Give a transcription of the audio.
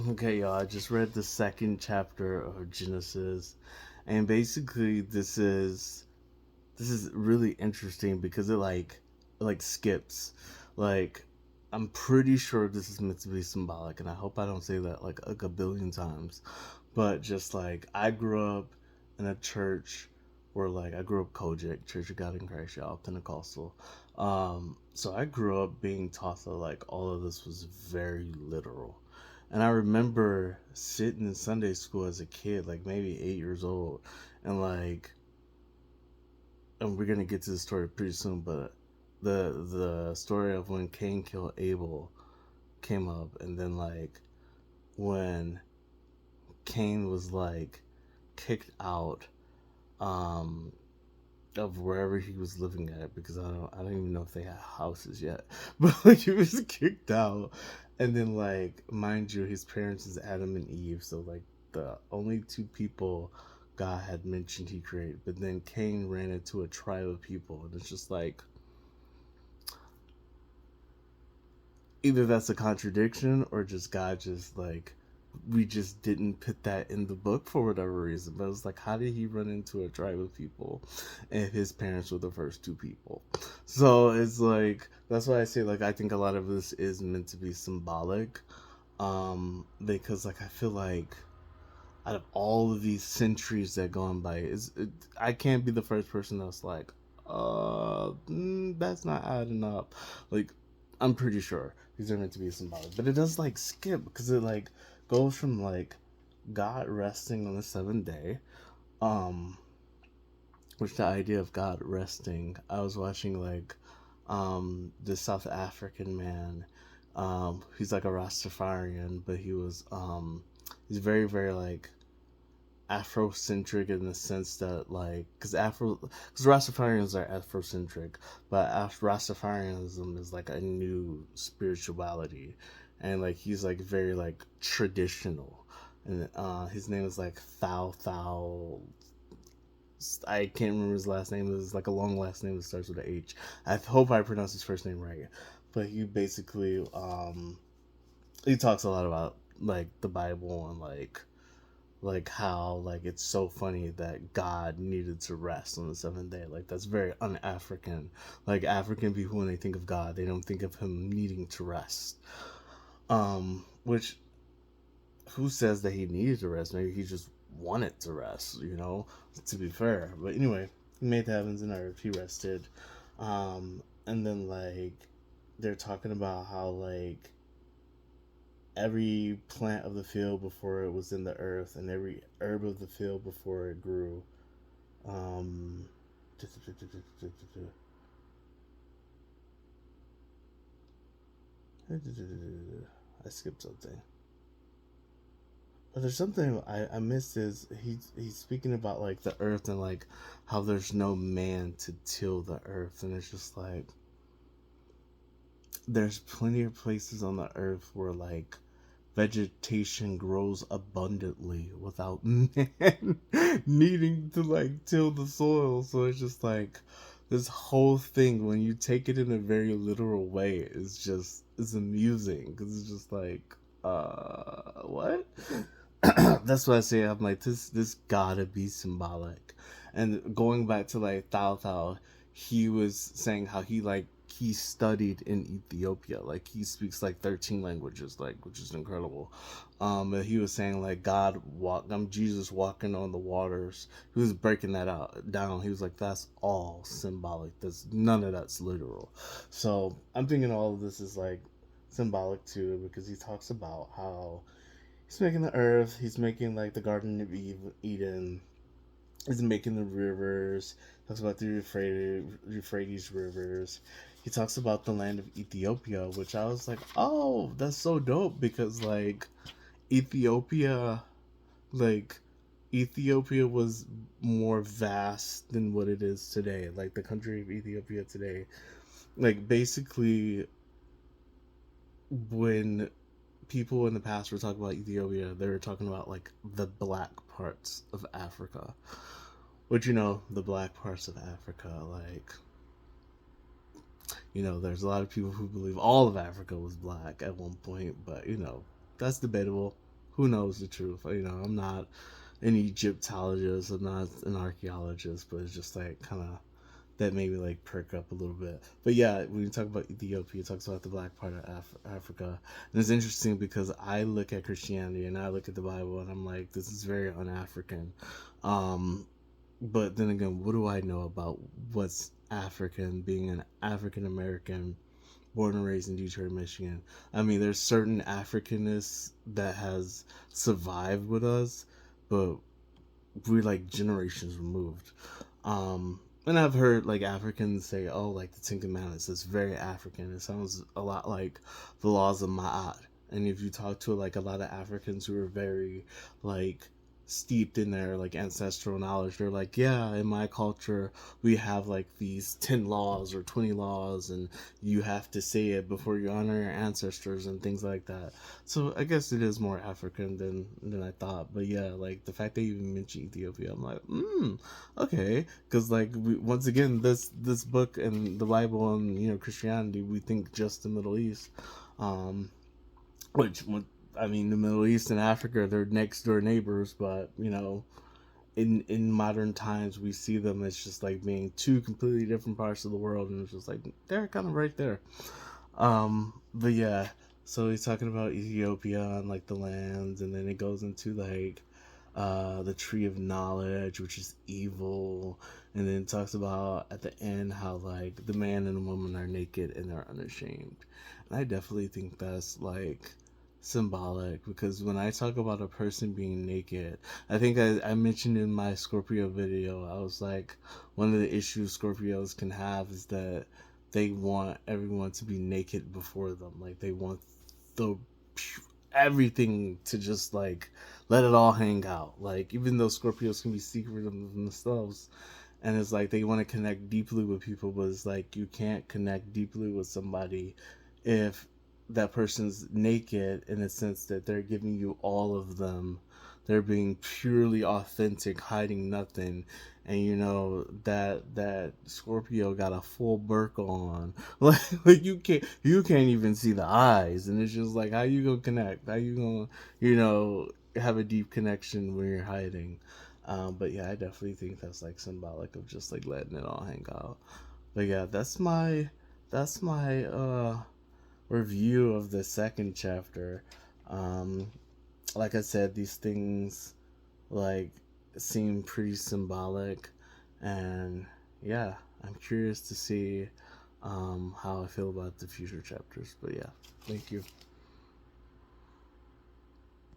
Okay, y'all, I just read the second chapter of Genesis, and basically this is really interesting because it skips. Like I'm pretty sure this is meant to be symbolic, and I hope I don't say that like a billion times. But just like I grew up in a church where like I grew up Kojic, Church of God in Christ, y'all, Pentecostal. So I grew up being taught that like all of this was very literal. And I remember sitting in Sunday school as a kid, like maybe 8 years old, and we're gonna get to the story pretty soon, but the story of when Cain killed Abel came up, and then like when Cain was like kicked out um of wherever he was living at, because I don't even know if they had houses yet, but like he was kicked out, and then like mind you, his parents is Adam and Eve, so like the only two people God had mentioned he created, but then Cain ran into a tribe of people, and it's just like either that's a contradiction or just God just like we just didn't put that in the book for whatever reason. But it was like, how did he run into a tribe of people and his parents were the first two people? So it's like that's why I say like I think a lot of this is meant to be symbolic. Because like I feel like out of all of these centuries that gone by, I can't be the first person that's like, that's not adding up. Like, I'm pretty sure these are meant to be symbolic, but it does like skip because it like goes from like God resting on the seventh day, um, which the idea of God resting. I was watching like, this South African man, he's like a Rastafarian, but he's very very like Afrocentric in the sense that like because Rastafarians are Afrocentric, but Rastafarianism is like a new spirituality, and like he's like very like traditional, and his name is like Thou. I can't remember his last name. It's like a long last name that starts with an H. I hope I pronounced his first name right, but he basically he talks a lot about like the Bible and like how like it's so funny that God needed to rest on the seventh day. Like that's very un-African. Like African people when they think of God, they don't think of him needing to rest. Which who says that he needed to rest? Maybe he just wanted to rest, to be fair. But anyway, he made the heavens and earth, he rested. And then like they're talking about how like every plant of the field before it was in the earth, and every herb of the field before it grew. Um, I skipped something. But there's something I missed is he's speaking about like the earth and like how there's no man to till the earth, and it's just like there's plenty of places on the earth where like vegetation grows abundantly without man needing to like till the soil. So it's just like this whole thing when you take it in a very literal way is amusing because it's just like what. That's what I say. I'm like this gotta be symbolic. And going back to like Thao, he was saying how he studied in Ethiopia. Like he speaks like 13 languages, like which is incredible. And he was saying like Jesus walking on the waters. He was breaking that out down. He was like, that's all symbolic. That's none of that's literal. So I'm thinking all of this is like symbolic too because he talks about how he's making the earth, he's making like the Garden of Eden, he's making the rivers, talks about the Euphrates rivers. He talks about the land of Ethiopia, which I was like, oh, that's so dope because Ethiopia, like Ethiopia was more vast than what it is today. Like the country of Ethiopia today, like basically when people in the past were talking about Ethiopia, they were talking about like the black parts of Africa. Which the black parts of Africa, like there's a lot of people who believe all of Africa was black at one point, but that's debatable. who knows the truth? I'm not an Egyptologist, I'm not an archaeologist, but it's just like kind of that made me like perk up a little bit. But yeah, when you talk about Ethiopia, it talks about the black part of Africa, and it's interesting because I look at Christianity and I look at the Bible and I'm like, this is very un-African. Um, but then again, what do I know about what's African? Being an African American, born and raised in Detroit, Michigan. I mean, there's certain Africanness that has survived with us, but we're like generations removed. And I've heard like Africans say, "Oh, like the Ten Commandments, it's very African." It sounds a lot like the laws of Ma'at. And if you talk to like a lot of Africans who are very like steeped in their like ancestral knowledge, they're like, "Yeah, in my culture, we have like these 10 laws or 20 laws, and you have to say it before you honor your ancestors and things like that." So I guess it is more African than I thought. But yeah, like the fact that you even mentioned Ethiopia, I'm like, okay, because like once again, this book and the Bible and Christianity, we think just the Middle East, um, which I mean the Middle East and Africa, they're next door neighbors, but in modern times we see them as just like being two completely different parts of the world, and it's just like they're kind of right there. But yeah, so he's talking about Ethiopia and like the lands, and then it goes into like the tree of knowledge, which is evil, and then it talks about at the end how like the man and the woman are naked and they're unashamed. And I definitely think that's like symbolic, because when I talk about a person being naked, I think I mentioned in my Scorpio video, I was like, one of the issues Scorpios can have is that they want everyone to be naked before them. Like they want the everything to just like let it all hang out. Like even though Scorpios can be secret of themselves, and it's like they want to connect deeply with people, but it's like you can't connect deeply with somebody if that person's naked, in a sense that they're giving you all of them. They're being purely authentic, hiding nothing. And that Scorpio got a full burqa on. Like you can't even see the eyes, and it's just like, how you gonna connect? How you gonna have a deep connection when you're hiding? But yeah, I definitely think that's like symbolic of just like letting it all hang out. But yeah, that's my review of the second chapter. Um, like I said, these things like seem pretty symbolic, and yeah, I'm curious to see how I feel about the future chapters. But yeah, thank you.